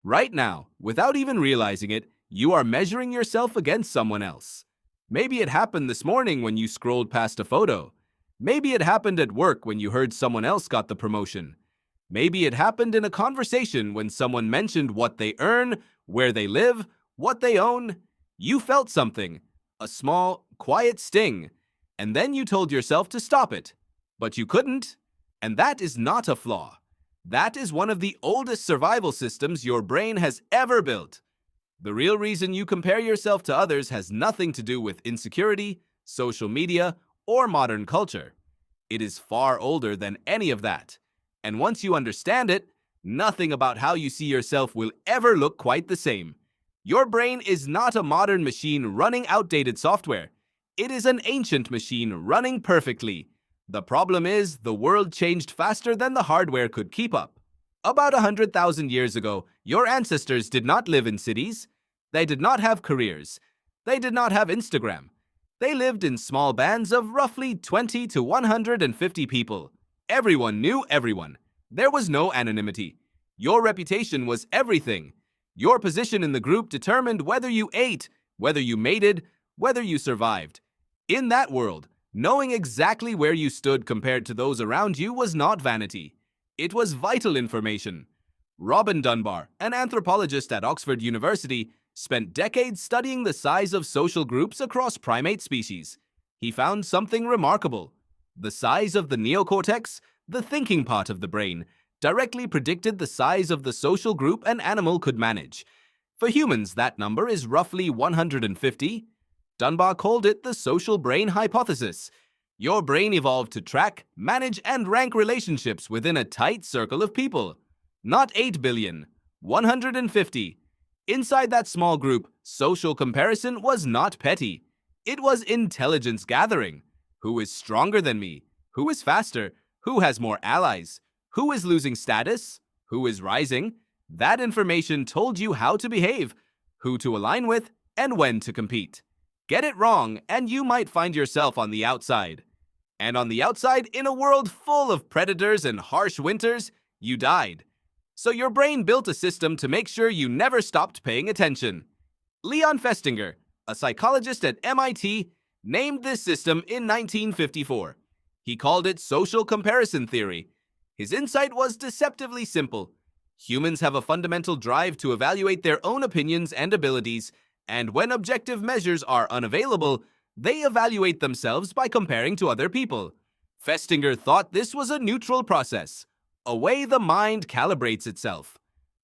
Right now, without even realizing it, you are measuring yourself against someone else. Maybe it happened this morning when you scrolled past a photo. Maybe it happened at work when you heard someone else got the promotion. Maybe it happened in a conversation when someone mentioned what they earn, where they live, what they own. You felt something, a small, quiet sting, and then you told yourself to stop it. But you couldn't, and that is not a flaw. That is one of the oldest survival systems your brain has ever built. The real reason you compare yourself to others has nothing to do with insecurity, social media, or modern culture. It is far older than any of that. And once you understand it, nothing about how you see yourself will ever look quite the same. Your brain is not a modern machine running outdated software. It is an ancient machine running perfectly. The problem is, the world changed faster than the hardware could keep up. About 100,000 years ago, your ancestors did not live in cities. They did not have careers. They did not have Instagram. They lived in small bands of roughly 20 to 150 people. Everyone knew everyone. There was no anonymity. Your reputation was everything. Your position in the group determined whether you ate, whether you mated, whether you survived. In that world, knowing exactly where you stood compared to those around you was not vanity. It was vital information. Robin Dunbar, an anthropologist at Oxford University, spent decades studying the size of social groups across primate species. He found something remarkable. The size of the neocortex, the thinking part of the brain, directly predicted the size of the social group an animal could manage. For humans, that number is roughly 150. Dunbar called it the social brain hypothesis. Your brain evolved to track, manage, and rank relationships within a tight circle of people. Not 8 billion, 150. Inside that small group, social comparison was not petty. It was intelligence gathering. Who is stronger than me? Who is faster? Who has more allies? Who is losing status? Who is rising? That information told you how to behave, who to align with, and when to compete. Get it wrong, and you might find yourself on the outside. And on the outside, in a world full of predators and harsh winters, you died. So your brain built a system to make sure you never stopped paying attention. Leon Festinger, a psychologist at MIT, named this system in 1954. He called it social comparison theory. His insight was deceptively simple. Humans have a fundamental drive to evaluate their own opinions and abilities, and when objective measures are unavailable, they evaluate themselves by comparing to other people. Festinger thought this was a neutral process, a way the mind calibrates itself.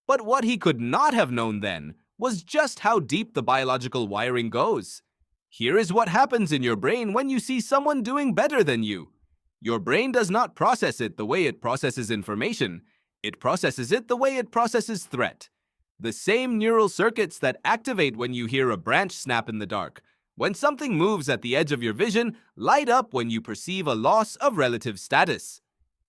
But what he could not have known then was just how deep the biological wiring goes. Here is what happens in your brain when you see someone doing better than you. Your brain does not process it the way it processes information. It processes it the way it processes threat. The same neural circuits that activate when you hear a branch snap in the dark, when something moves at the edge of your vision, light up when you perceive a loss of relative status.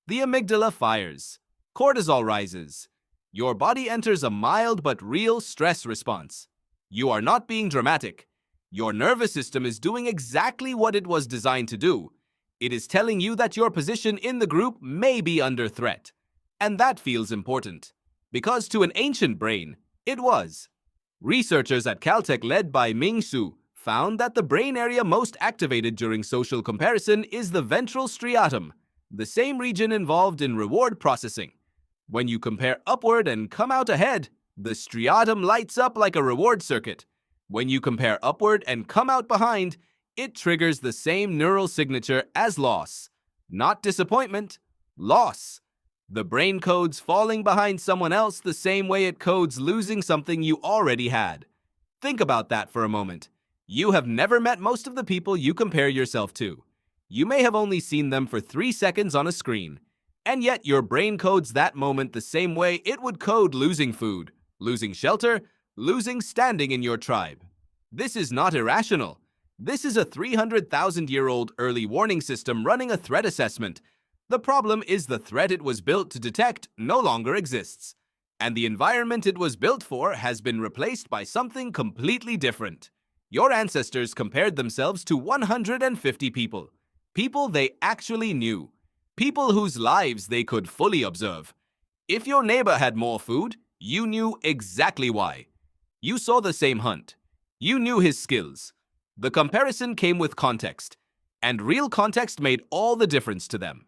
The amygdala fires. Cortisol rises. Your body enters a mild but real stress response. You are not being dramatic. Your nervous system is doing exactly what it was designed to do. It is telling you that your position in the group may be under threat. And that feels important. Because to an ancient brain, it was. Researchers at Caltech led by Ming Su found that the brain area most activated during social comparison is the ventral striatum, the same region involved in reward processing. When you compare upward and come out ahead, the striatum lights up like a reward circuit. When you compare upward and come out behind, it triggers the same neural signature as loss. Not disappointment, loss. The brain codes falling behind someone else the same way it codes losing something you already had. Think about that for a moment. You have never met most of the people you compare yourself to. You may have only seen them for 3 seconds on a screen. And yet your brain codes that moment the same way it would code losing food, losing shelter, losing standing in your tribe. This is not irrational. This is a 300,000-year-old early warning system running a threat assessment. The problem is the threat it was built to detect no longer exists, and the environment it was built for has been replaced by something completely different. Your ancestors compared themselves to 150 people, people they actually knew, people whose lives they could fully observe. If your neighbor had more food, You knew exactly why. You saw the same hunt. You knew his skills. The comparison came with context, and real context made all the difference to them.